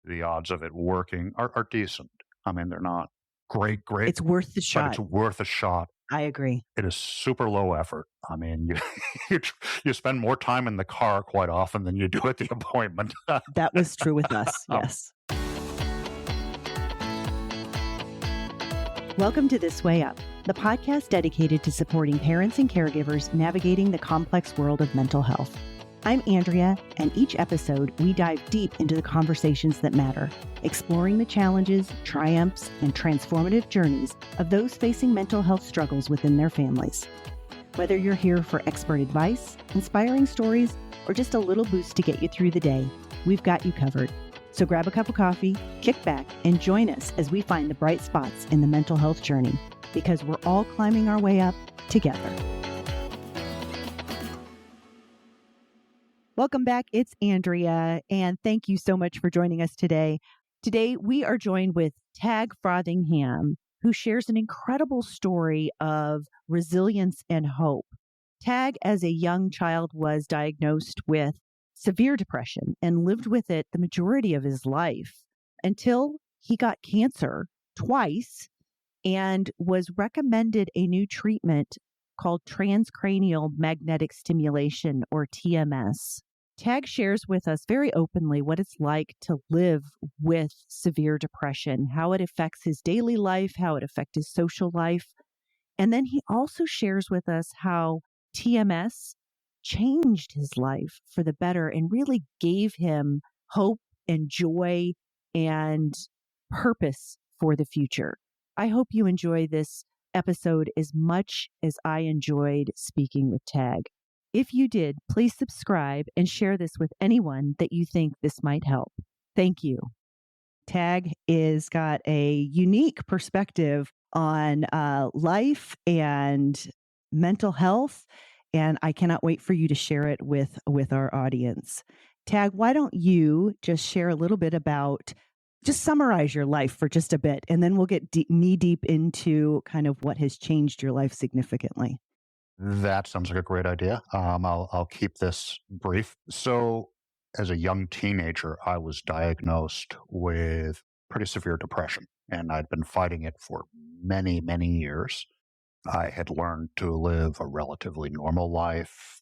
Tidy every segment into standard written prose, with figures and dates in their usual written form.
the odds of it working are decent. I mean, they're not great, It's worth the but shot. it's worth a shot. I agree. It is super low effort. I mean, you spend more time in the car quite often than you do at the appointment. That was true with us. Yes. Welcome to This Way Up, the podcast dedicated to supporting parents and caregivers navigating the complex world of mental health. I'm Andrea, and each episode we dive deep into the conversations that matter, exploring the challenges, triumphs, and transformative journeys of those facing mental health struggles within their families. Whether you're here for expert advice, inspiring stories, or just a little boost to get you through the day, we've got you covered. So grab a cup of coffee, kick back, and join us as we find the bright spots in the mental health journey, because we're all climbing our way up together. Welcome back. It's Andrea, and thank you so much for joining us today. Today, we are joined with Tag Frothingham, who shares an incredible story of resilience and hope. Tag, as a young child, was diagnosed with severe depression and lived with it the majority of his life until he got cancer twice and was recommended a new treatment called transcranial magnetic stimulation, or TMS. Tag shares with us very openly what it's like to live with severe depression, how it affects his daily life, how it affects his social life. And then he also shares with us how TMS changed his life for the better and really gave him hope and joy and purpose for the future. I hope you enjoy this episode as much as I enjoyed speaking with Tag. If you did, please subscribe and share this with anyone that you think this might help. Thank you. Tag is got a unique perspective on life and mental health, and I cannot wait for you to share it with our audience. Tag, why don't you just share a little bit about, just summarize your life for just a bit, and then we'll get knee deep into kind of what has changed your life significantly. That sounds like a great idea. I'll keep this brief. So, as a young teenager, I was diagnosed with pretty severe depression, and I'd been fighting it for many, many years. I had learned to live a relatively normal life,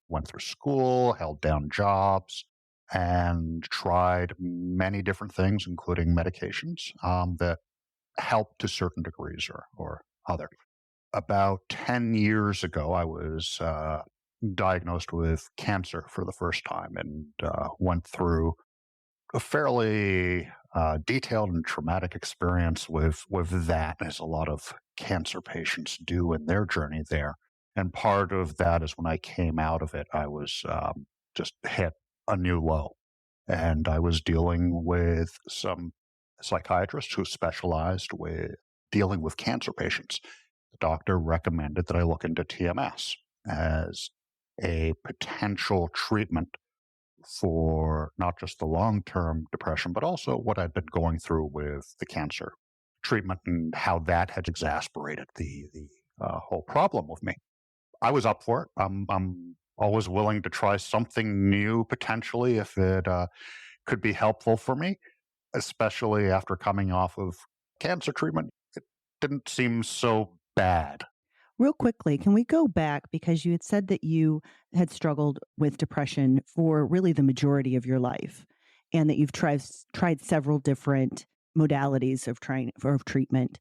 went through school, held down jobs, and tried many different things, including medications, that helped to certain degrees or other. About 10 years ago, I was diagnosed with cancer for the first time and went through a fairly detailed and traumatic experience with that, as a lot of cancer patients do in their journey there. And part of that is when I came out of it, I was just hit a new low. And I was dealing with some psychiatrists who specialized with dealing with cancer patients. The doctor recommended that I look into TMS as a potential treatment for not just the long-term depression, but also what I'd been going through with the cancer treatment and how that had exasperated the whole problem with me. I was up for it. I'm always willing to try something new potentially if it could be helpful for me, especially after coming off of cancer treatment. It didn't seem so bad. Real quickly, can we go back, because you had said that you had struggled with depression for really the majority of your life, and that you've tried several different modalities of treatment.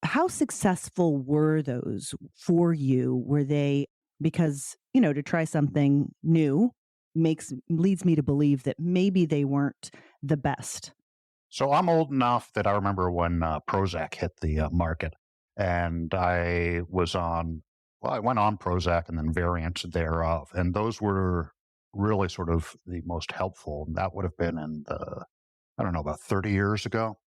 How successful were those for you? Were they, because, to try something new leads me to believe that maybe they weren't the best. So I'm old enough that I remember when Prozac hit the market. And I went on Prozac and then variants thereof. And those were really sort of the most helpful. And that would have been in about 30 years ago.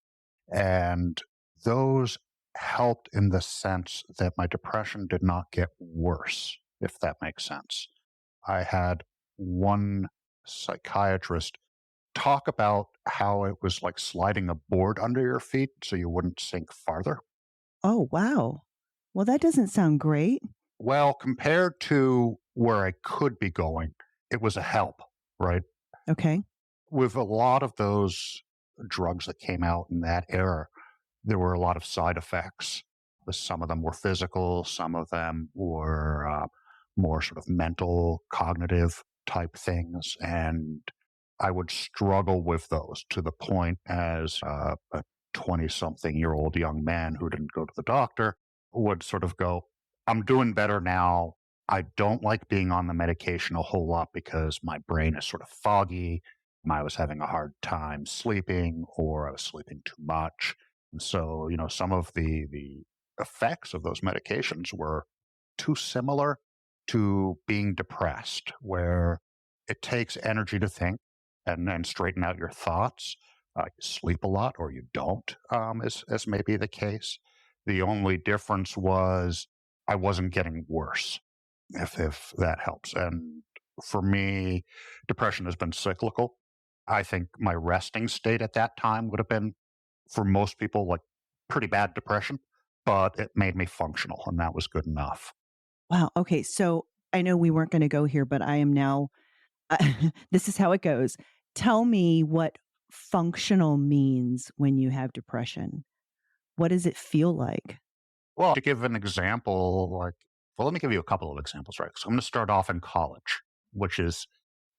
And those helped in the sense that my depression did not get worse, if that makes sense. I had one psychiatrist talk about how it was like sliding a board under your feet so you wouldn't sink farther. Oh, wow. Well, that doesn't sound great. Well, compared to where I could be going, it was a help, right? Okay. With a lot of those drugs that came out in that era, there were a lot of side effects. Some of them were physical, some of them were more sort of mental, cognitive type things. And I would struggle with those to the point as a 20-something-year-old young man who didn't go to the doctor would sort of go, I'm doing better now. I don't like being on the medication a whole lot because my brain is sort of foggy. I was having a hard time sleeping, or I was sleeping too much. And so, some of the effects of those medications were too similar to being depressed, where it takes energy to think and then straighten out your thoughts. You sleep a lot or you don't, as may be the case. The only difference was I wasn't getting worse, if that helps. And for me, depression has been cyclical. I think my resting state at that time would have been, for most people, like pretty bad depression, but it made me functional, and that was good enough. Wow. Okay. So I know we weren't going to go here, but I am now, this is how it goes. Tell me what functional means when you have depression. What does it feel like? Well, to give an example, let me give you a couple of examples, right? So I'm going to start off in college, which is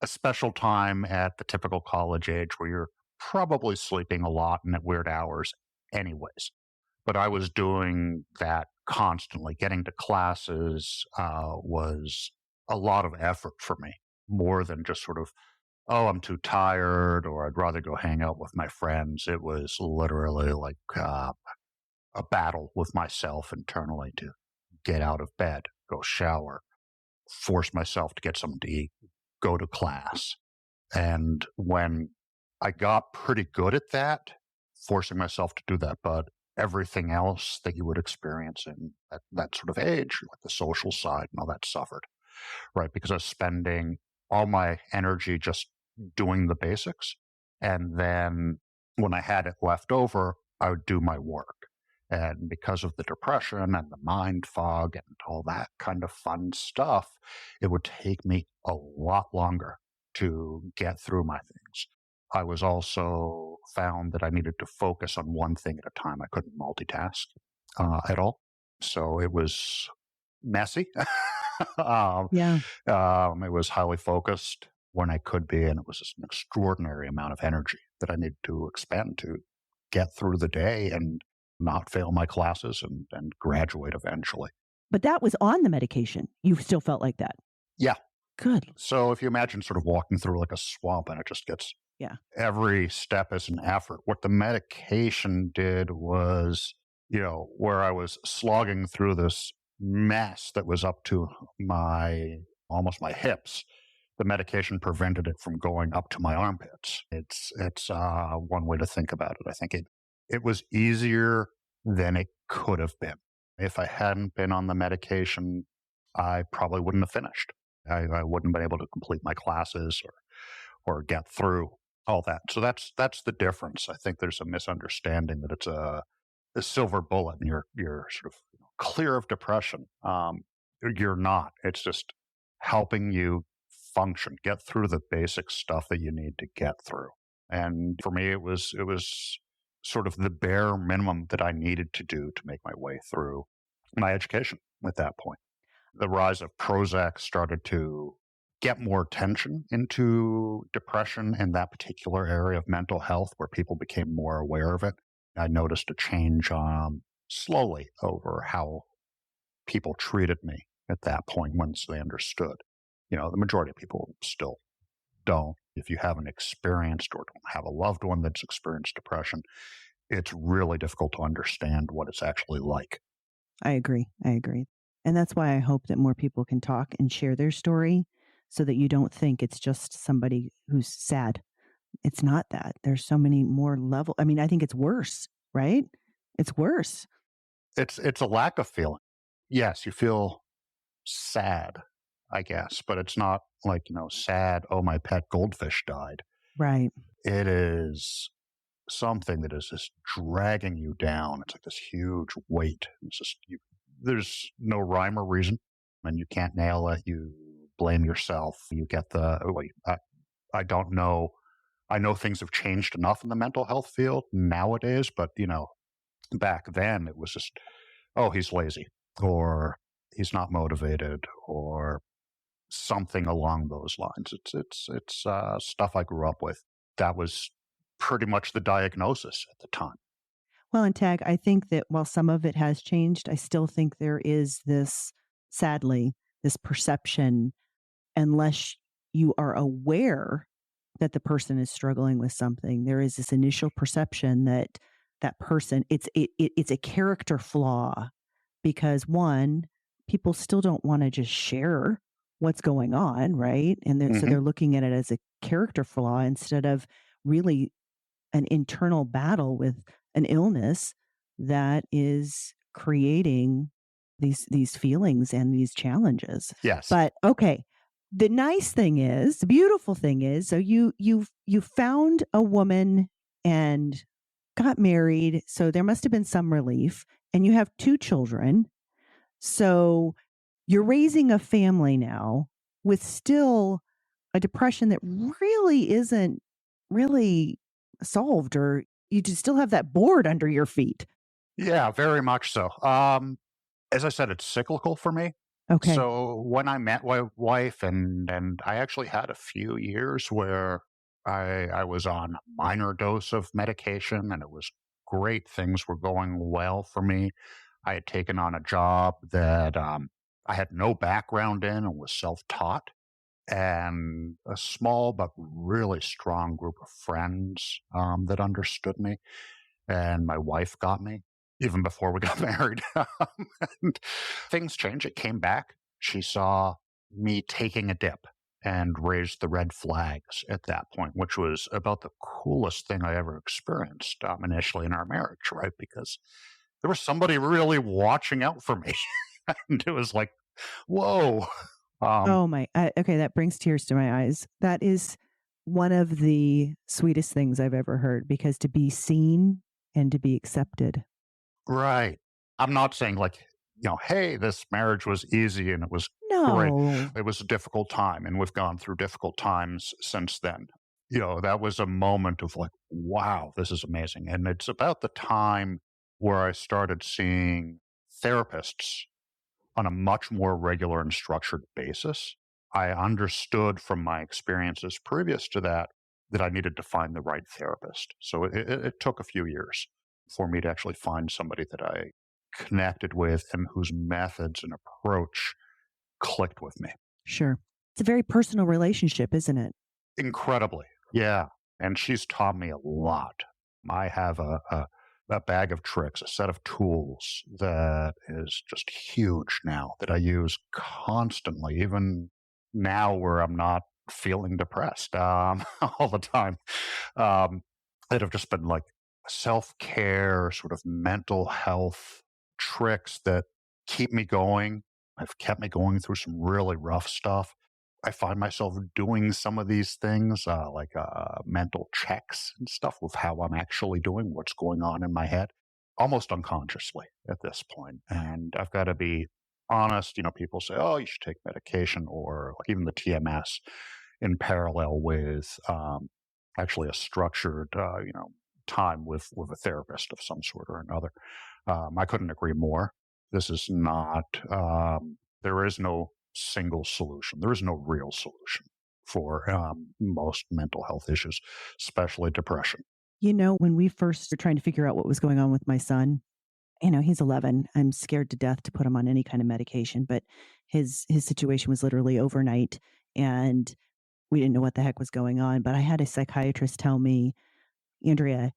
a special time at the typical college age where you're probably sleeping a lot and at weird hours, anyways. But I was doing that constantly. Getting to classes was a lot of effort for me, more than just sort of, oh, I'm too tired, or I'd rather go hang out with my friends. It was literally like a battle with myself internally to get out of bed, go shower, force myself to get something to eat, go to class. And when I got pretty good at that, forcing myself to do that, but everything else that you would experience in that sort of age, like the social side and all that, suffered, right? Because I was spending all my energy just doing the basics. And then when I had it left over, I would do my work. And because of the depression and the mind fog and all that kind of fun stuff, it would take me a lot longer to get through my things. I was also found that I needed to focus on one thing at a time. I couldn't multitask at all. So it was messy. um, Yeah. it was highly focused when I could be, and it was just an extraordinary amount of energy that I needed to expend to get through the day and not fail my classes and graduate eventually. But that was on the medication. You still felt like that. Yeah. Good. So if you imagine sort of walking through like a swamp and it just gets, Yeah. every step is an effort. What the medication did was, where I was slogging through this mess that was up to almost my hips, the medication prevented it from going up to my armpits. It's one way to think about it. I think it was easier than it could have been. If I hadn't been on the medication, I probably wouldn't have finished. I wouldn't have been able to complete my classes or get through all that. So that's the difference. I think there's a misunderstanding that it's a silver bullet and you're sort of clear of depression. You're not. It's just helping you function, get through the basic stuff that you need to get through. And for me, it was sort of the bare minimum that I needed to do to make my way through my education at that point. The rise of Prozac started to get more attention into depression in that particular area of mental health where people became more aware of it. I noticed a change slowly over how people treated me at that point once they understood. The majority of people still don't. If you haven't experienced or don't have a loved one that's experienced depression, it's really difficult to understand what it's actually like. I agree. I agree. And that's why I hope that more people can talk and share their story so that you don't think it's just somebody who's sad. It's not that. There's so many more level. I mean, I think it's worse, right? It's worse. It's a lack of feeling. Yes, you feel sad, I guess, but it's not like, sad, oh, my pet goldfish died. Right. It is something that is just dragging you down. It's like this huge weight. It's just, there's no rhyme or reason, and you can't nail it. You blame yourself. You get I don't know I know things have changed enough in the mental health field nowadays, but back then it was just, oh, he's lazy, or he's not motivated, or something along those lines. It's stuff I grew up with. That was pretty much the diagnosis at the time. Well, and Tag, I think that while some of it has changed, I still think there is this, sadly, this perception, unless you are aware that the person is struggling with something, there is this initial perception that that person, it's a character flaw because one, people still don't want to just share what's going on, right? And so Hmm. they're looking at it as a character flaw instead of really an internal battle with an illness that is creating these feelings and these challenges. Yes. But okay, the nice thing is, the beautiful thing is, so you found a woman and got married, so there must have been some relief, and you have 2 children. So you're raising a family now with still a depression that really isn't really solved, or you just still have that board under your feet. Yeah, very much so. As I said, it's cyclical for me. Okay. So when I met my wife, and I actually had a few years where I was on a minor dose of medication, and it was great. Things were going well for me. I had taken on a job that I had no background in and was self-taught, and a small but really strong group of friends that understood me, and my wife got me even before we got married. And things changed. It came back. She saw me taking a dip and raised the red flags at that point, which was about the coolest thing I ever experienced initially in our marriage, right? Because there was somebody really watching out for me. And it was like, whoa. Um, Oh my. Okay, that brings tears to my eyes. That is one of the sweetest things I've ever heard because to be seen and to be accepted. Right. I'm not saying like, hey, this marriage was easy and it was great. No. It was a difficult time and we've gone through difficult times since then. That was a moment of like, wow, this is amazing. And it's about the time where I started seeing therapists on a much more regular and structured basis. I understood from my experiences previous to that I needed to find the right therapist. So it took a few years for me to actually find somebody that I connected with and whose methods and approach clicked with me. Sure. It's a very personal relationship, isn't it? Incredibly. Yeah. And she's taught me a lot. I have a bag of tricks, a set of tools that is just huge now that I use constantly, even now where I'm not feeling depressed all the time. Um, that have just been like self care, sort of mental health tricks that keep me going. Have kept me going through some really rough stuff. I find myself doing some of these things, like mental checks and stuff with how I'm actually doing, what's going on in my head, almost unconsciously at this point. And I've got to be honest. People say, "Oh, you should take medication," or like even the TMS in parallel with actually a structured, time with a therapist of some sort or another. I couldn't agree more. This is not. There is no single solution. There is no real solution for most mental health issues, especially depression. When we first were trying to figure out what was going on with my son, he's 11. I'm scared to death to put him on any kind of medication, but his situation was literally overnight and we didn't know what the heck was going on. But I had a psychiatrist tell me, Andrea,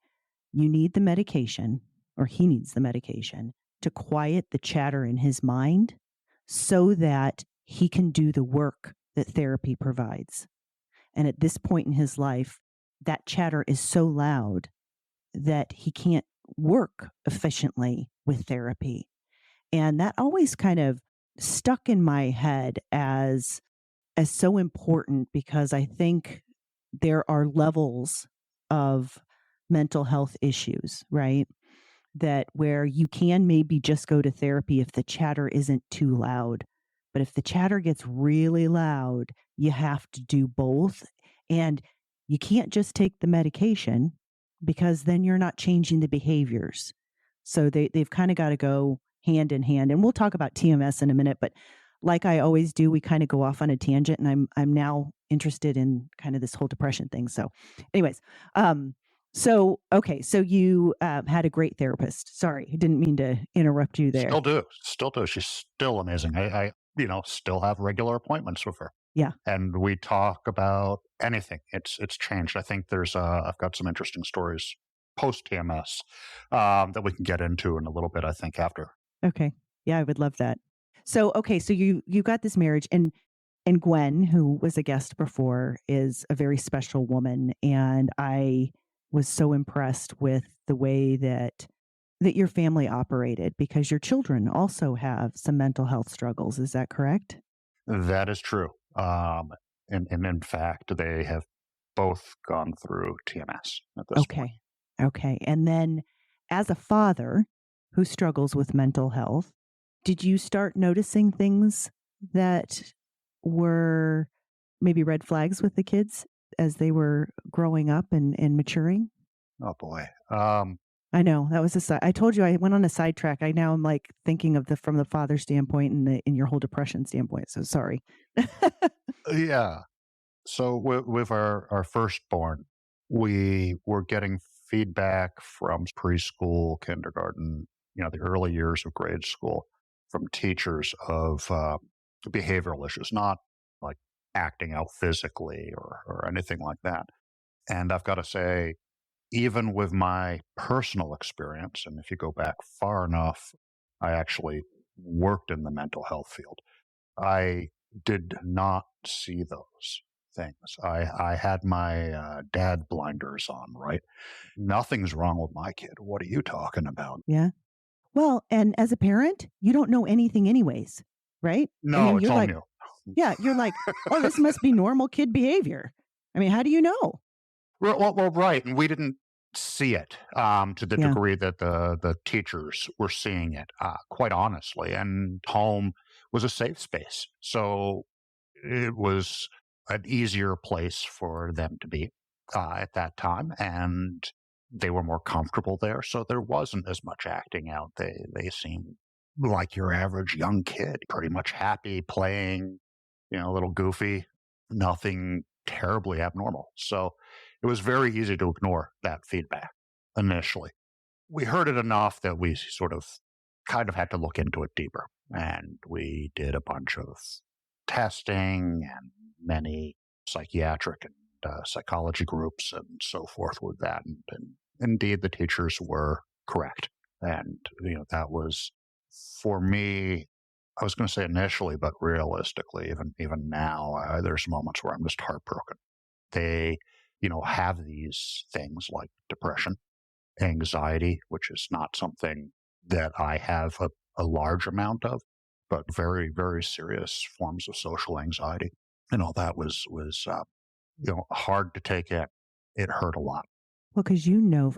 you need the medication, or he needs the medication to quiet the chatter in his mind so that he can do the work that therapy provides. And at this point in his life, that chatter is so loud that he can't work efficiently with therapy. And that always kind of stuck in my head as so important because I think there are levels of mental health issues, right? That where you can maybe just go to therapy if the chatter isn't too loud. But if the chatter gets really loud, you have to do both. And you can't just take the medication because then you're not changing the behaviors. So they've kind of got to go hand in hand. And we'll talk about TMS in a minute, but like I always do, we kind of go off on a tangent, and I'm now interested in kind of this whole depression thing. So, anyways, so okay, so you had a great therapist. Sorry, I didn't mean to interrupt you there. Still do. She's still amazing. I still have regular appointments with her, Yeah. and we talk about anything. It's changed. I think I've got some interesting stories post TMS that we can get into in a little bit. I think after. Okay. Yeah, I would love that. So okay, so you got this marriage, and Gwen, who was a guest before, is a very special woman, and I was so impressed with the way that your family operated, because your children also have some mental health struggles. Is that correct? That is true. And in fact, they have both gone through TMS at this point. Okay. Okay. And then as a father who struggles with mental health, did you start noticing things that were maybe red flags with the kids as they were growing up and maturing? Oh boy. I know that was I told you I went on a sidetrack. I now am like thinking of the from the father standpoint and the in your whole depression standpoint. So sorry. Yeah. So with our firstborn, we were getting feedback from preschool, kindergarten, the early years of grade school, from teachers of behavioral issues, not like acting out physically or anything like that. And I've got to say, even with my personal experience, and if you go back far enough, I actually worked in the mental health field. I did not see those things. I had my dad blinders on, right? Nothing's wrong with my kid. What are you talking about? Yeah. Well, and as a parent, you don't know anything anyways, right? I No, mean, it's you're all like, new. yeah, you're like, oh, this must be normal kid behavior. I mean, how do you know? Right, and we didn't see it to the Yeah. degree that the teachers were seeing it. Quite honestly, and home was a safe space, so it was an easier place for them to be at that time, and they were more comfortable there. So there wasn't as much acting out. They seemed like your average young kid, pretty much happy playing, a little goofy, nothing terribly abnormal. So it was very easy to ignore that feedback initially. We heard it enough that we sort of kind of had to look into it deeper. And we did a bunch of testing and many psychiatric and psychology groups and so forth with that. And indeed, the teachers were correct. And, that was for me, I was going to say initially, but realistically, even now, there's moments where I'm just heartbroken. They, have these things like depression, anxiety, which is not something that I have a large amount of, but very, very serious forms of social anxiety. And all that was hard to take in. It hurt a lot. Well, because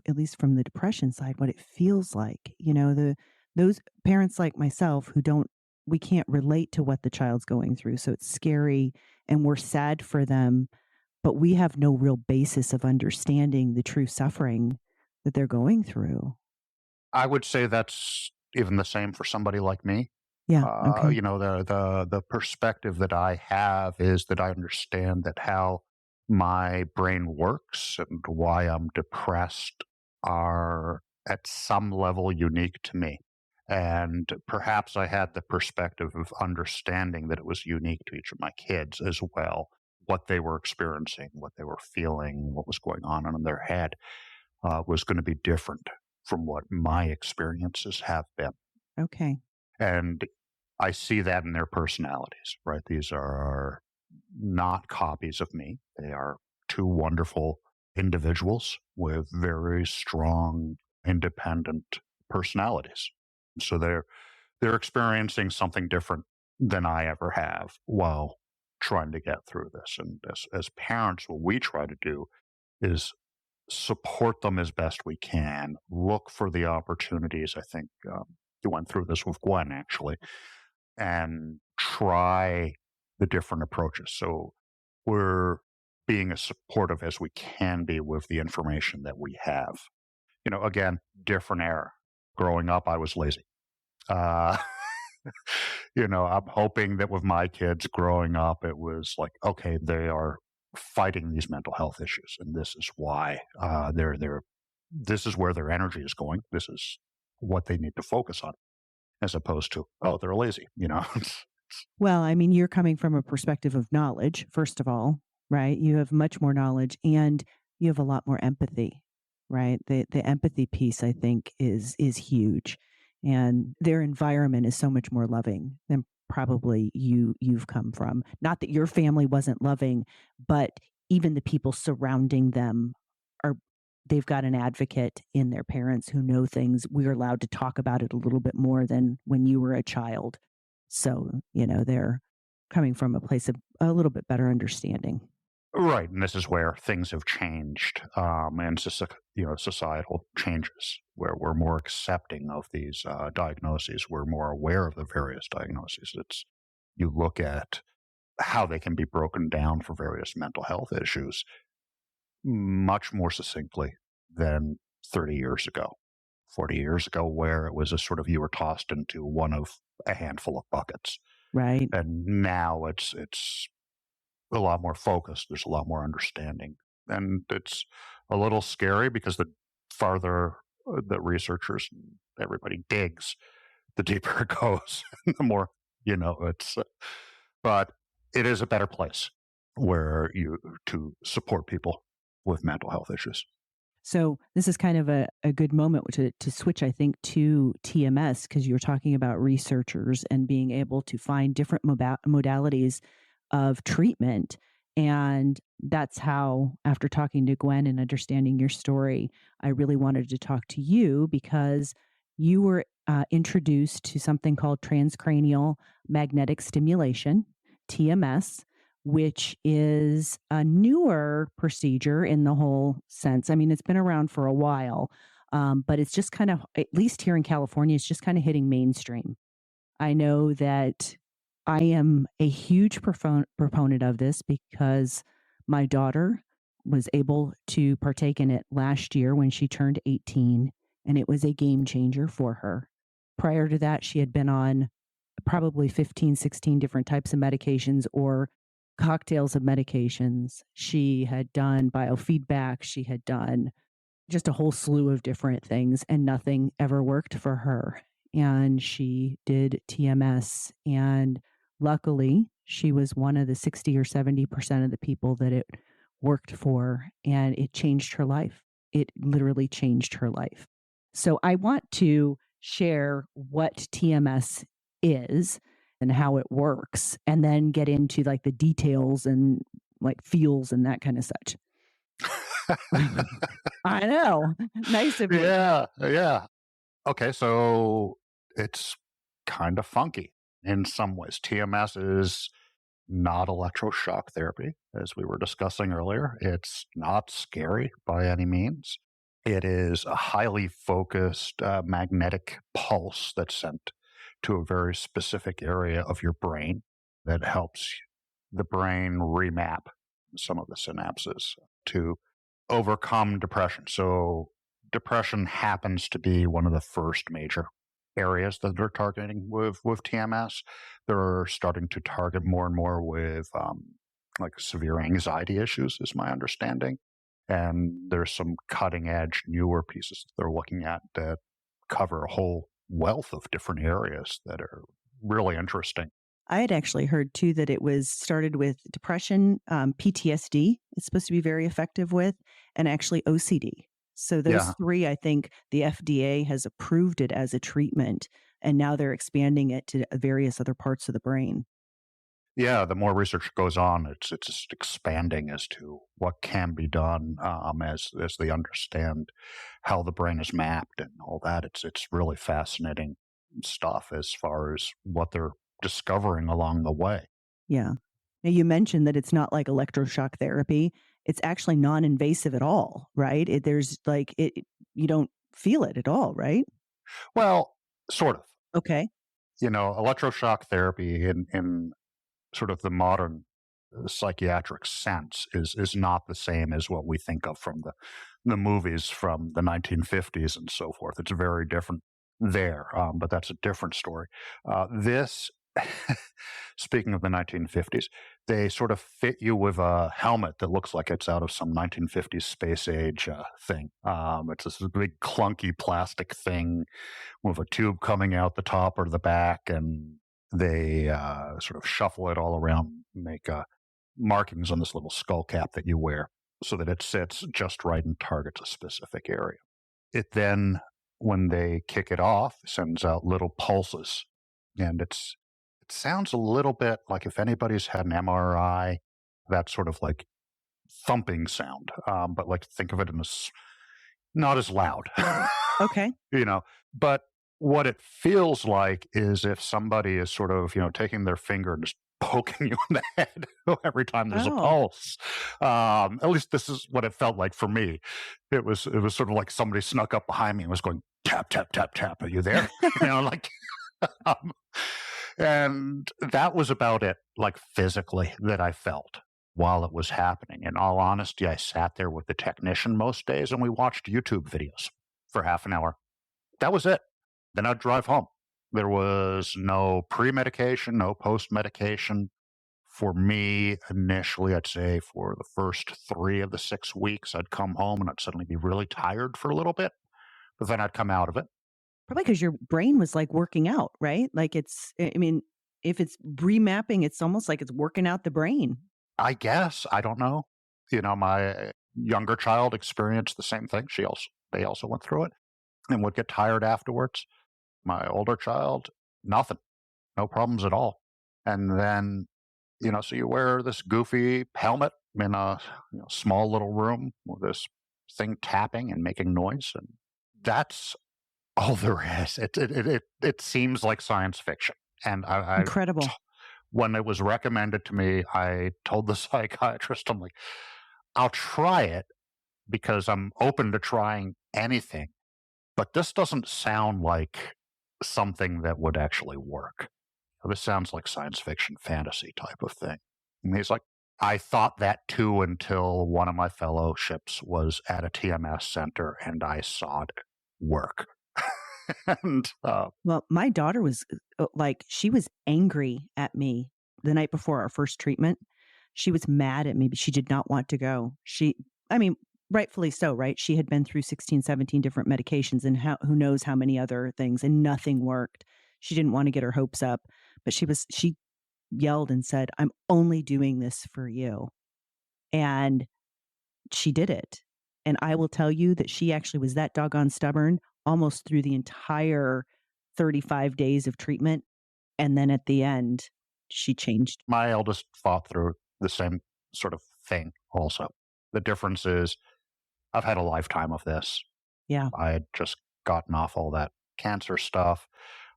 at least from the depression side, what it feels like. Those parents like myself who don't, we can't relate to what the child's going through. So it's scary and we're sad for them, but we have no real basis of understanding the true suffering that they're going through. I would say that's even the same for somebody like me. Yeah. Okay. The perspective that I have is that I understand that how my brain works and why I'm depressed are at some level unique to me. And perhaps I had the perspective of understanding that it was unique to each of my kids as well, what they were experiencing, what they were feeling, what was going on in their head was going to be different from what my experiences have been. Okay. And I see that in their personalities, right? These are not copies of me. They are two wonderful individuals with very strong, independent personalities. So they're experiencing something different than I ever have while trying to get through this. And as parents, what we try to do is support them as best we can, look for the opportunities. I think you went through this with Gwen actually, and try the different approaches. So we're being as supportive as we can be with the information that we have. Again, different era. Growing up, I was lazy. Uh, I'm hoping that with my kids growing up, it was like, okay, they are fighting these mental health issues, and this is why this is where their energy is going. This is what they need to focus on, as opposed to, oh, they're lazy. Well, I mean, you're coming from a perspective of knowledge, first of all, right? You have much more knowledge and you have a lot more empathy, right? The empathy piece I think is huge. And their environment is so much more loving than probably you've come from. Not that your family wasn't loving, but even the people surrounding them are they've got an advocate in their parents who know things. We're allowed to talk about it a little bit more than when you were a child. So, they're coming from a place of a little bit better understanding. Right, and this is where things have changed, and societal changes, where we're more accepting of these diagnoses. We're more aware of the various diagnoses. You look at how they can be broken down for various mental health issues much more succinctly than 30 years ago, 40 years ago, where it was a sort of you were tossed into one of a handful of buckets, Right. and now it's a lot more focused. There's a lot more understanding, and it's a little scary because the farther the researchers and everybody digs, the deeper it goes, the more it's. But it is a better place where you to support people with mental health issues. So this is kind of a good moment to switch, I think, to TMS because you were talking about researchers and being able to find different modalities of treatment. And that's how, after talking to Gwen and understanding your story, I really wanted to talk to you because you were introduced to something called transcranial magnetic stimulation, TMS, which is a newer procedure in the whole sense. I mean, it's been around for a while, but it's just kind of, at least here in California, it's just kind of hitting mainstream. I know that I am a huge proponent of this because my daughter was able to partake in it last year when she turned 18, and it was a game changer for her. Prior to that, she had been on probably 15, 16 different types of medications or cocktails of medications. She had done biofeedback. She had done just a whole slew of different things, and nothing ever worked for her. And she did TMS. And luckily, she was one of the 60 or 70% of the people that it worked for, and it changed her life. It literally changed her life. So I want to share what TMS is and how it works, and then get into like the details and like feels and that kind of such. I know. Nice of me. Yeah, yeah. Okay, so it's kind of funky in some ways. TMS is not electroshock therapy, as we were discussing earlier. It's not scary by any means. It is a highly focused magnetic pulse that's sent to a very specific area of your brain that helps the brain remap some of the synapses to overcome depression. So, depression happens to be one of the first major areas that they're targeting with TMS. They're starting to target more and more with like severe anxiety issues, is my understanding. And there's some cutting edge, newer pieces that they're looking at that cover a whole wealth of different areas that are really interesting. I had actually heard too that it was started with depression, PTSD, it's supposed to be very effective with, and actually OCD. So those Yeah. three, I think the FDA has approved it as a treatment, and now they're expanding it to various other parts of the brain. Yeah, the more research goes on, it's just expanding as to what can be done as they understand how the brain is mapped and all that. It's really fascinating stuff as far as what they're discovering along the way. Yeah. Now you mentioned that it's not like electroshock therapy. It's actually non-invasive at all, right? There's like you don't feel it at all, right? Well, sort of. Okay. Electroshock therapy in sort of the modern psychiatric sense is not the same as what we think of from the movies from the 1950s and so forth. It's very different there, but that's a different story. This, speaking of the 1950s, they sort of fit you with a helmet that looks like it's out of some 1950s space age thing. It's this big clunky plastic thing with a tube coming out the top or the back, and they sort of shuffle it all around, make markings on this little skull cap that you wear so that it sits just right and targets a specific area. It then, when they kick it off, sends out little pulses, and it sounds a little bit like if anybody's had an MRI, that sort of like thumping sound, but like think of it in not as loud. Okay. But what it feels like is if somebody is sort of, taking their finger and just poking you in the head every time there's a Oh. pulse. At least this is what it felt like for me. It was sort of like somebody snuck up behind me and was going tap, tap, tap, tap. Are you there? Like, and that was about it, like physically, that I felt while it was happening. In all honesty, I sat there with the technician most days and we watched YouTube videos for half an hour. That was it. Then I'd drive home. There was no pre-medication, no post-medication. For me, initially, I'd say for the first 3 of the 6 weeks, I'd come home and I'd suddenly be really tired for a little bit, but then I'd come out of it. Probably because your brain was like working out, right? Like I mean, if it's remapping, it's almost like it's working out the brain. I guess. I don't know. My younger child experienced the same thing. They also went through it and would get tired afterwards. My older child, nothing, no problems at all. And then, so you wear this goofy helmet in a small little room with this thing tapping and making noise, and that's all there is. It seems like science fiction, and Incredible. when it was recommended to me, I told the psychiatrist, I'm like, I'll try it because I'm open to trying anything, but this doesn't sound like something that would actually work. This sounds like science fiction, fantasy type of thing. And he's like, I thought that too until one of my fellowships was at a TMS center and I saw it work. And Well, my daughter was she was angry at me the night before our first treatment. She was mad at me, but she did not want to go. I mean, rightfully so, right? She had been through 16, 17 different medications and who knows how many other things, and nothing worked. She didn't want to get her hopes up, but she yelled and said, I'm only doing this for you. And she did it. And I will tell you that she actually was that doggone stubborn almost through the entire 35 days of treatment. And then at the end, she changed. my eldest fought through the same sort of thing also. The difference is I've had a lifetime of this. Yeah. I had just gotten off all that cancer stuff.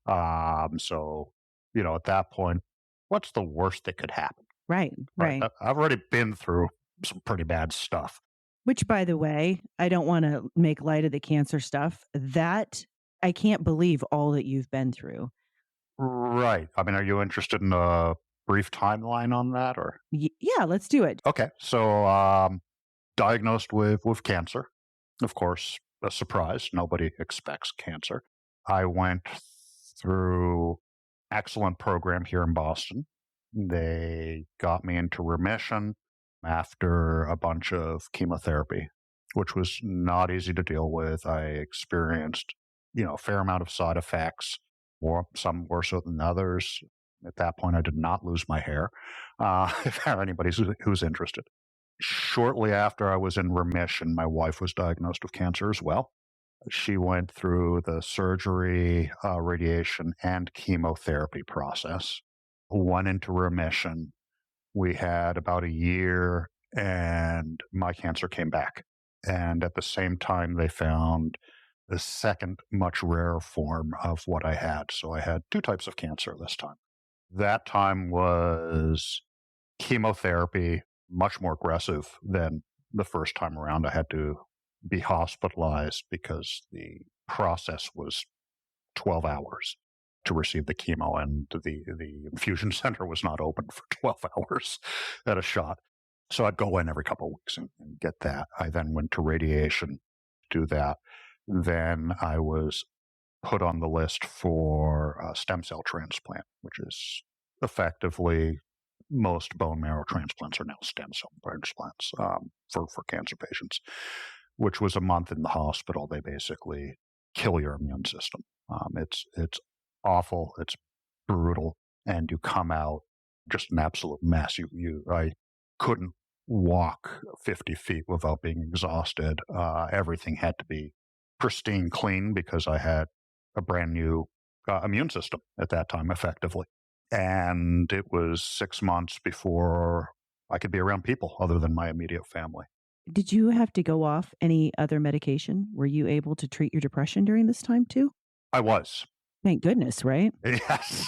So, at that point, what's the worst that could happen? Right. Right. I've already been through some pretty bad stuff. Which, by the way, I don't want to make light of the cancer stuff. That I can't believe all that you've been through. Right. I mean, are you interested in a brief timeline on that, or? Yeah, let's do it. Okay. So, diagnosed with cancer. Of course, a surprise. Nobody expects cancer. I went through excellent program here in Boston. They got me into remission after a bunch of chemotherapy, which was not easy to deal with. I experienced, a fair amount of side effects, some worse than others. At that point, I did not lose my hair, if anybody who's interested. Shortly after I was in remission, my wife was diagnosed with cancer as well. She went through the surgery, radiation, and chemotherapy process, went into remission. We had about a year, and my cancer came back. And at the same time, they found the second, much rarer form of what I had. So I had 2 types of cancer this time. That time was chemotherapy, much more aggressive than the first time around. I had to be hospitalized because the process was 12 hours. to receive the chemo, and the infusion center was not open for 12 hours at a shot. So I'd go in every couple of weeks and get that. I then went to radiation, do that. Then I was put on the list for a stem cell transplant, which is effectively most bone marrow transplants are now stem cell transplants for cancer patients, which was a month in the hospital. They basically kill your immune system. It's awful. It's brutal, and you come out just an absolute mess. I couldn't walk 50 feet without being exhausted. Everything had to be pristine clean because I had a brand new immune system at that time, effectively. And it was 6 months before I could be around people other than my immediate family. Did you have to go off any other medication? Were you able to treat your depression during this time too? I was. Thank goodness, right? Yes.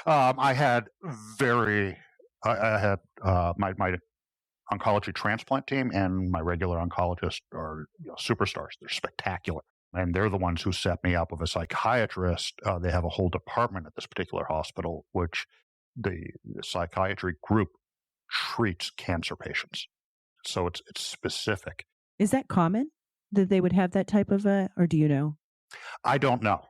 I had I had my oncology transplant team and my regular oncologist are superstars. They're spectacular. And they're the ones who set me up with a psychiatrist. They have a whole department at this particular hospital, which the psychiatry group treats cancer patients. So it's specific. Is that common that they would have that type of or do you know? I don't know.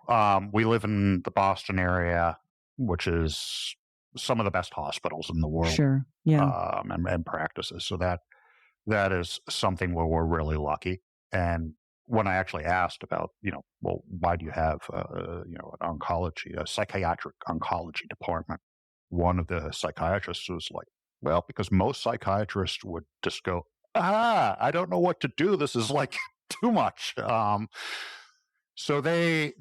We live in the Boston area, which is some of the best hospitals in the world. Sure. Yeah. And practices. So that is something where we're really lucky. And when I actually asked about, well, why do you have, a psychiatric oncology department? One of the psychiatrists was like, well, because most psychiatrists would just go, I don't know what to do. This is like too much. So they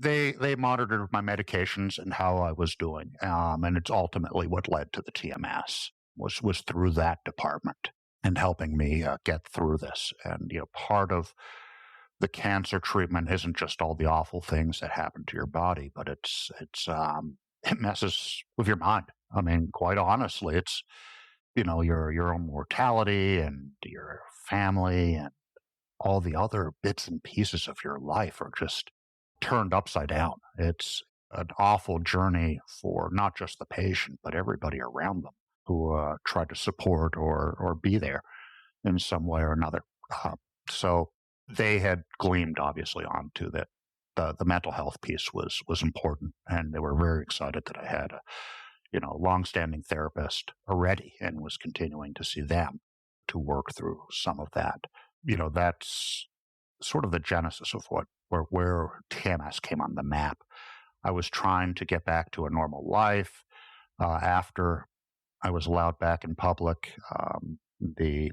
monitored my medications and how I was doing, and it's ultimately what led to the TMS was through that department and helping me get through this. And part of the cancer treatment isn't just all the awful things that happen to your body, but it messes with your mind. I mean, quite honestly, it's your own mortality and your family and all the other bits and pieces of your life are just turned upside down. It's an awful journey for not just the patient, but everybody around them who try to support or be there in some way or another. So they had gleamed obviously onto that the mental health piece was important, and they were very excited that I had a longstanding therapist already and was continuing to see them to work through some of that. That's sort of the genesis of where TMS came on the map. I was trying to get back to a normal life after I was allowed back in public. The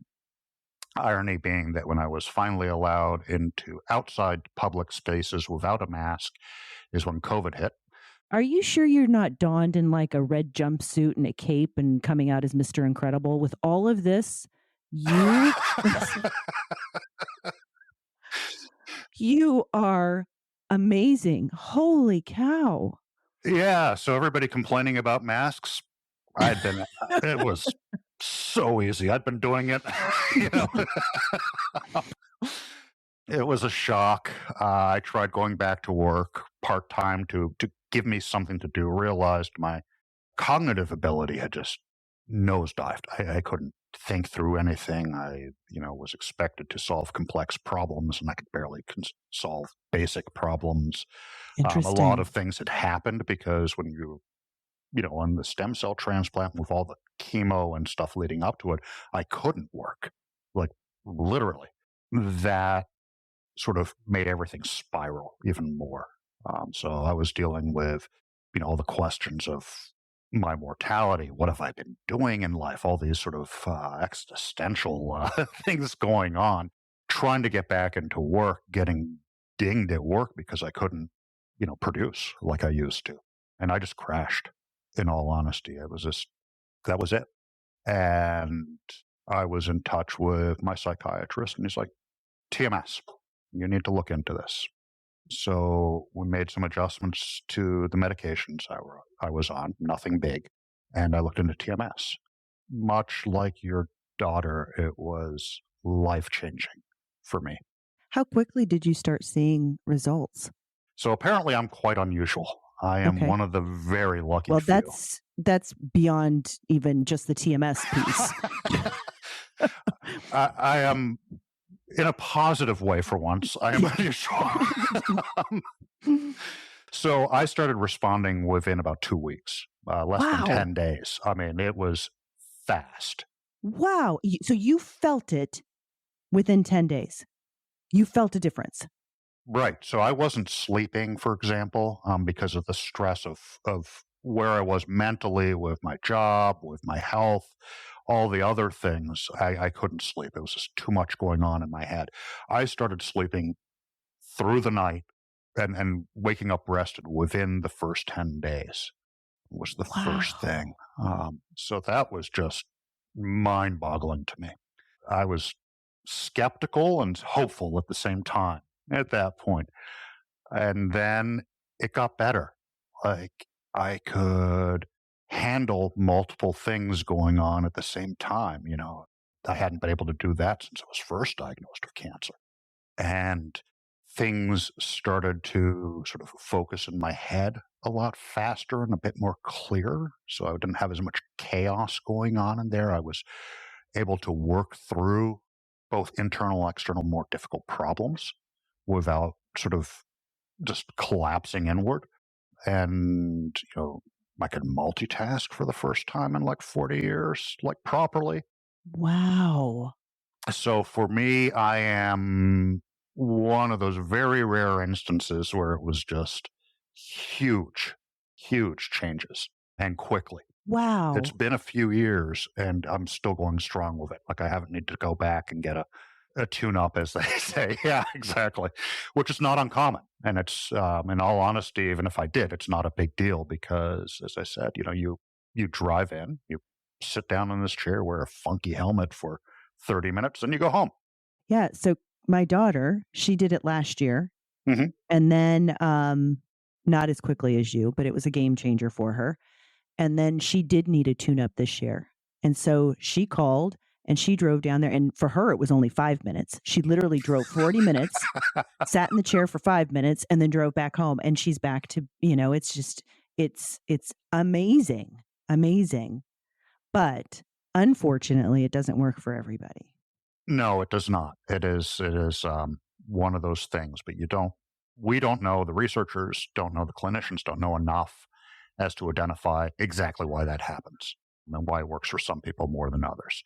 irony being that when I was finally allowed into outside public spaces without a mask is when COVID hit. Are you sure you're not donned in like a red jumpsuit and a cape and coming out as Mr. Incredible? With all of this, you you are amazing. Holy cow. Yeah. So everybody complaining about masks, it was so easy. I'd been doing it, It was a shock. I tried going back to work part-time to give me something to do, realized my cognitive ability had just nosedived. I couldn't think through anything. I, was expected to solve complex problems, and I could barely solve basic problems. A lot of things had happened because when on the stem cell transplant with all the chemo and stuff leading up to it, I couldn't work, like literally. That sort of made everything spiral even more. So I was dealing with, all the questions of my mortality. What have I been doing in life? All these sort of existential things going on. Trying to get back into work, getting dinged at work because I couldn't, produce like I used to. And I just crashed, in all honesty. That was it. And I was in touch with my psychiatrist, and he's like, TMS, you need to look into this. So we made some adjustments to the medications I was on, nothing big. And I looked into TMS. Much like your daughter, it was life-changing for me. How quickly did you start seeing results? So apparently I'm quite unusual. I am Okay. one of the very lucky Well, few. that's beyond even just the TMS piece. I am in a positive way for once. I am Yeah. unusual. So I started responding within about 2 weeks, less than Wow. 10 days. I mean, it was fast. Wow. So you felt it within 10 days. You felt a difference. Right. So I wasn't sleeping, for example, because of the stress of where I was mentally with my job, with my health, all the other things. I couldn't sleep. It was just too much going on in my head. I started sleeping through the night and waking up rested within the first 10 days was the first thing. Wow. So that was just mind boggling to me. I was skeptical and hopeful at the same time at that point. And then it got better. Like I could handle multiple things going on at the same time. I hadn't been able to do that since I was first diagnosed with cancer. And things started to sort of focus in my head a lot faster and a bit more clear. So I didn't have as much chaos going on in there. I was able to work through both internal and external, more difficult problems without sort of just collapsing inward. And, I could multitask for the first time in like 40 years, like properly. Wow. So for me, I am one of those very rare instances where it was just huge, huge changes and quickly. It's Wow. been a few years and I'm still going strong with it. Like I haven't needed to go back and get a tune up, as they say. Yeah, exactly. Which is not uncommon. And it's, in all honesty, even if I did, it's not a big deal because, as I said, you drive in, you sit down in this chair, wear a funky helmet for 30 minutes, and you go home. Yeah. So my daughter, she did it last year Hmm. and then not as quickly as you, but it was a game changer for her. And then she did need a tune up this year. And so she called and she drove down there. And for her, it was only 5 minutes. She literally drove 40 minutes, sat in the chair for 5 minutes, and then drove back home. And she's back to, it's just, it's amazing, amazing. But unfortunately, it doesn't work for everybody. No, it does not. It is one of those things, but we don't know, the researchers don't know, the clinicians don't know enough as to identify exactly why that happens and why it works for some people more than others.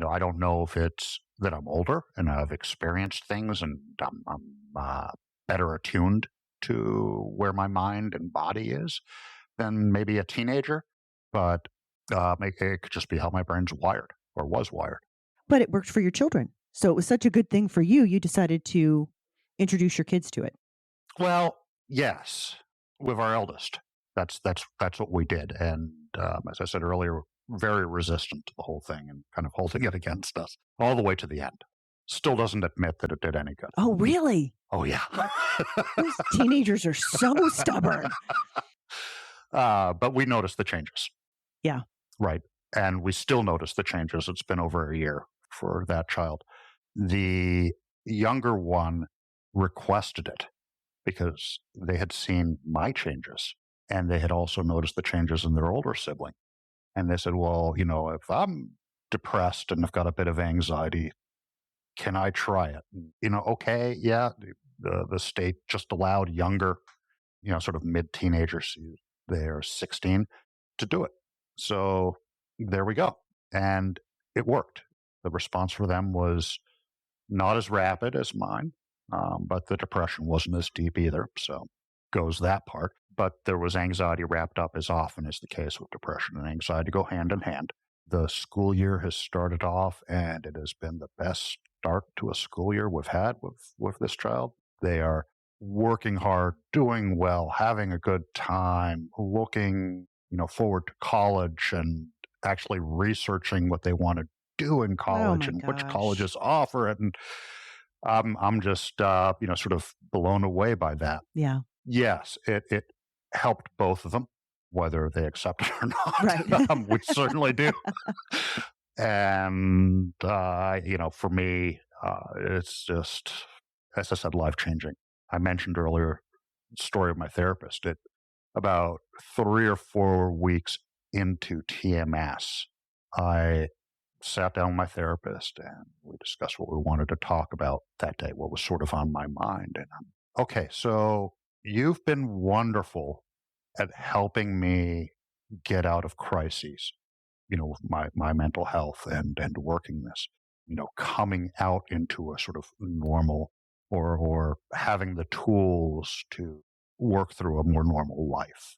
I don't know if it's that I'm older and I've experienced things and I'm better attuned to where my mind and body is than maybe a teenager, but it could just be how my brain's wired or was wired. But it worked for your children. So it was such a good thing for you. You decided to introduce your kids to it. Well, yes, with our eldest. That's what we did, and as I said earlier, very resistant to the whole thing and kind of holding it against us all the way to the end. Still doesn't admit that it did any good. Oh, really? Oh yeah, Those teenagers are so stubborn. but we noticed the changes, Yeah. right? And we still notice the changes. It's been over a year for that child. The younger one requested it because they had seen my changes and they had also noticed the changes in their older sibling. And they said, well, if I'm depressed and I've got a bit of anxiety, can I try it? Okay, yeah. The state just allowed younger, sort of mid teenagers, they're 16, to do it. So there we go. And it worked. The response for them was not as rapid as mine, but the depression wasn't as deep either. So goes that part. But there was anxiety wrapped up, as often is the case with depression and anxiety go hand in hand. The school year has started off, and it has been the best start to a school year we've had with this child. They are working hard, doing well, having a good time, looking forward to college and actually researching what they want to do in Oh college my and which gosh. colleges offer it. And I'm just sort of blown away by that. Yeah. Yes, it helped both of them, whether they accept it or Right. not. We certainly do. And for me, it's just, as I said, life changing. I mentioned earlier the story of my therapist. about 3 or 4 weeks into TMS, I sat down with my therapist and we discussed what we wanted to talk about that day, what was sort of on my mind. And okay, so you've been wonderful at helping me get out of crises, with my mental health and working this, coming out into a sort of normal or having the tools to work through a more normal life.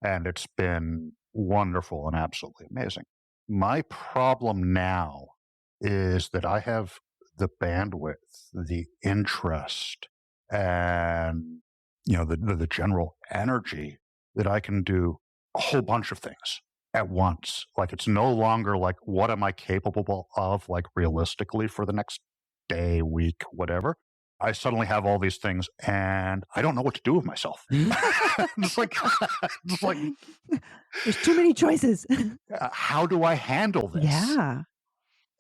And it's been wonderful and absolutely amazing. My problem now is that I have the bandwidth, the interest, and the general energy that I can do a whole bunch of things at once. Like it's no longer like what am I capable of, like realistically for the next day, week, whatever. I suddenly have all these things and I don't know what to do with myself. it's like, it's like, There's too many choices. how do I handle this? Yeah.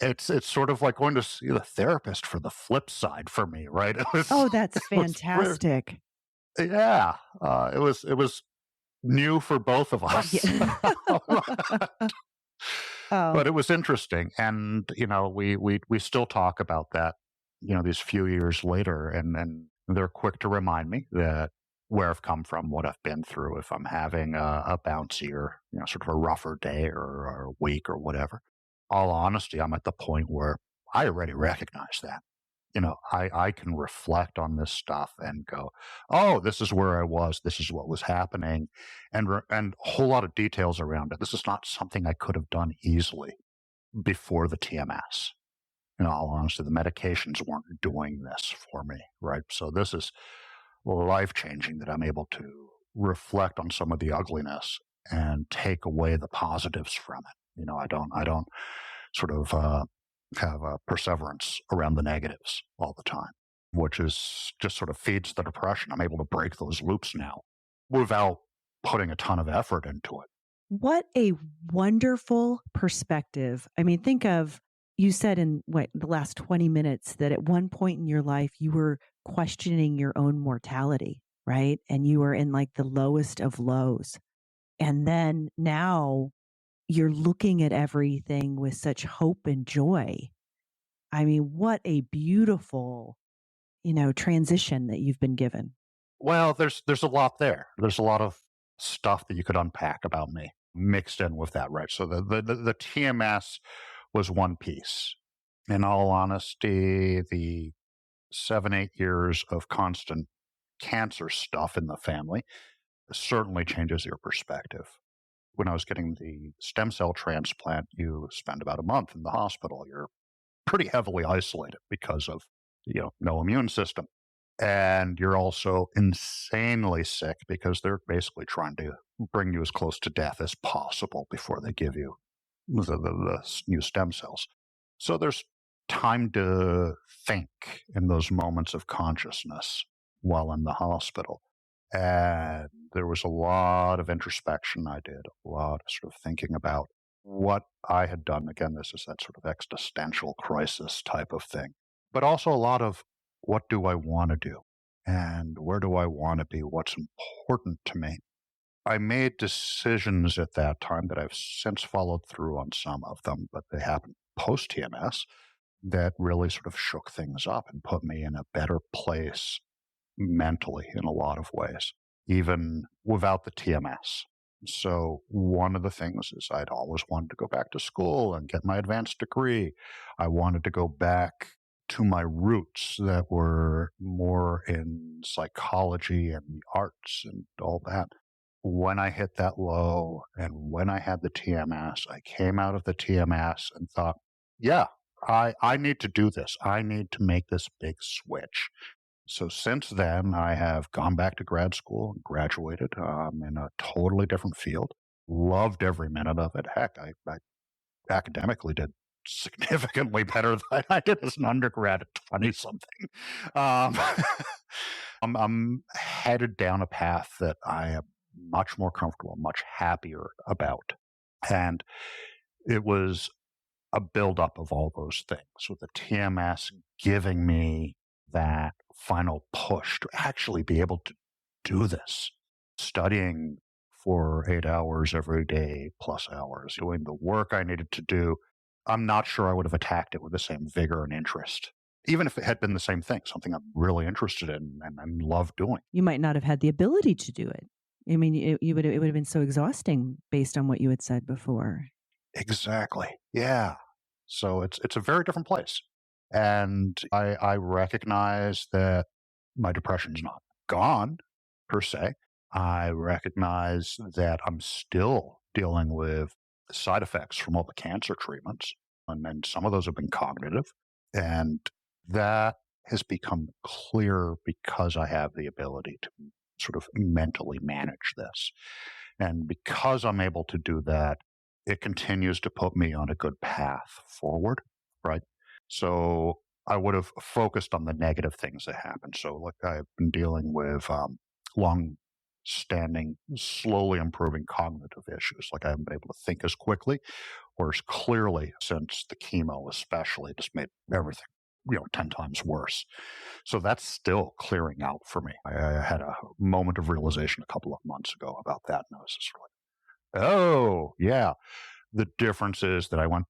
It's sort of like going to see the therapist for the flip side for me, right? Oh, that's It was fantastic. yeah, it was new for both of us. Yeah. Oh, But it was interesting, and we still talk about that, these few years later, and they're quick to remind me that where I've come from, what I've been through, if I'm having a bouncier, sort of a rougher day or week or whatever. All honesty, I'm at the point where I already recognize that. I can reflect on this stuff and go, oh, this is where I was. This is what was happening, and a whole lot of details around it. This is not something I could have done easily before the TMS. All honesty, the medications weren't doing this for me, right? So this is life changing that I'm able to reflect on some of the ugliness and take away the positives from it. I don't sort of have a perseverance around the negatives all the time, which is just sort of feeds the depression. I'm able to break those loops now without putting a ton of effort into it. what a wonderful perspective. I mean, think of, you said in the last 20 minutes that at one point in your life, you were questioning your own mortality, right? And you were in like the lowest of lows. And then now you're looking at everything with such hope and joy. I mean, what a beautiful, transition that you've been given. Well, there's a lot there. There's a lot of stuff that you could unpack about me mixed in with that, right? So the TMS was one piece. In all honesty, the 7-8 years of constant cancer stuff in the family certainly changes your perspective. When I was getting the stem cell transplant, you spend about a month in the hospital. You're pretty heavily isolated because of no immune system, and you're also insanely sick because they're basically trying to bring you as close to death as possible before they give you the new stem cells. So there's time to think in those moments of consciousness while in the hospital. And there was a lot of introspection I did, a lot of sort of thinking about what I had done. Again, this is that sort of existential crisis type of thing, but also a lot of what do I want to do and where do I want to be? What's important to me? I made decisions at that time that I've since followed through on some of them, but they happened post TMS that really sort of shook things up and put me in a better place mentally in a lot of ways, even without the TMS. So one of the things is I'd always wanted to go back to school and get my advanced degree. I wanted to go back to my roots that were more in psychology and the arts and all that. When I hit that low and when I had the TMS, I came out of the TMS and thought, yeah, I need to do this. I need to make this big switch. So since then, I have gone back to grad school and graduated in a totally different field. Loved every minute of it. Heck, I academically did significantly better than I did as an undergrad at 20 something. Um, I'm headed down a path that I am much more comfortable, much happier about. And it was a buildup of all those things, with the TMS giving me that final push to actually be able to do this. Studying for 8 hours every day, plus hours, doing the work I needed to do, I'm not sure I would have attacked it with the same vigor and interest, even if it had been the same thing, something I'm really interested in and love doing. You might not have had the ability to do it. I mean, it would have been so exhausting based on what you had said before. Exactly. Yeah. So it's a very different place. And I recognize that my depression's not gone per se. I recognize that I'm still dealing with side effects from all the cancer treatments. And some of those have been cognitive. And that has become clear because I have the ability to sort of mentally manage this. And because I'm able to do that, it continues to put me on a good path forward, right? So I would have focused on the negative things that happened. So, like, I've been dealing with long standing, slowly improving cognitive issues. Like, I haven't been able to think as quickly or as clearly since the chemo, especially, just made everything 10 times worse. So that's still clearing out for me. I had a moment of realization a couple of months ago about that. And I was just like, oh, yeah. The difference is that I went,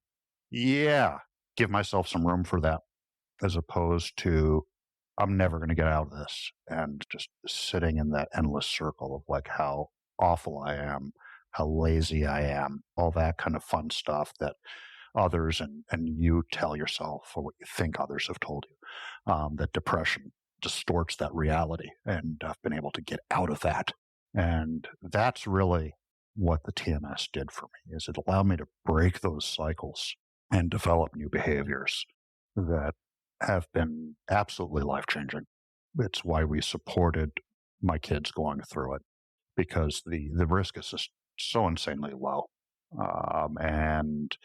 yeah, give myself some room for that, as opposed to I'm never going to get out of this and just sitting in that endless circle of like how awful I am, how lazy I am, all that kind of fun stuff that others and you tell yourself, or what you think others have told you, that depression distorts that reality. And I've been able to get out of that. And that's really what the TMS did for me, is it allowed me to break those cycles and develop new behaviors that have been absolutely life-changing. It's why we supported my kids going through it, because the risk is just so insanely low. And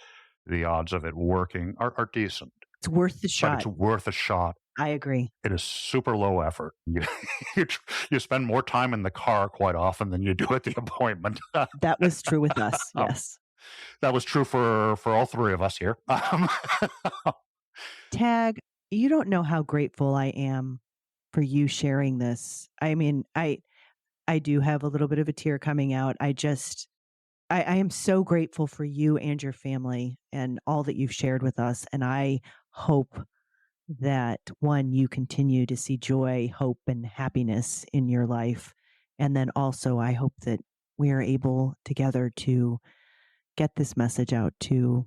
the odds of it working are decent. It's worth the But shot. it's worth a shot. I agree. It is super low effort. You spend more time in the car quite often than you do at the appointment. That was true with us. Yes. That was true for all three of us here. Tag, you don't know how grateful I am for you sharing this. I mean, I do have a little bit of a tear coming out. I am so grateful for you and your family and all that you've shared with us. And I hope that, one, you continue to see joy, hope, and happiness in your life. And then also, I hope that we are able together to get this message out to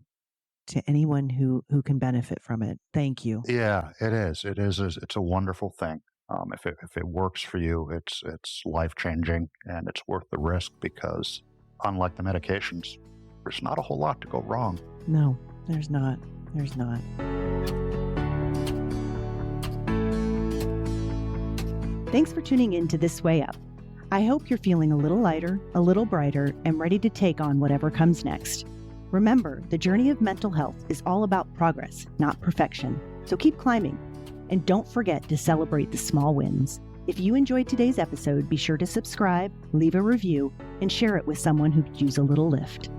anyone who can benefit from it. Thank you. Yeah, it is. It's a wonderful thing. If it works for you, it's life-changing, and it's worth the risk, because unlike the medications, there's not a whole lot to go wrong. No, there's not. There's not. Thanks for tuning in to This Way Up. I hope you're feeling a little lighter, a little brighter, and ready to take on whatever comes next. Remember, the journey of mental health is all about progress, not perfection. So keep climbing. And don't forget to celebrate the small wins. If you enjoyed today's episode, be sure to subscribe, leave a review, and share it with someone who could use a little lift.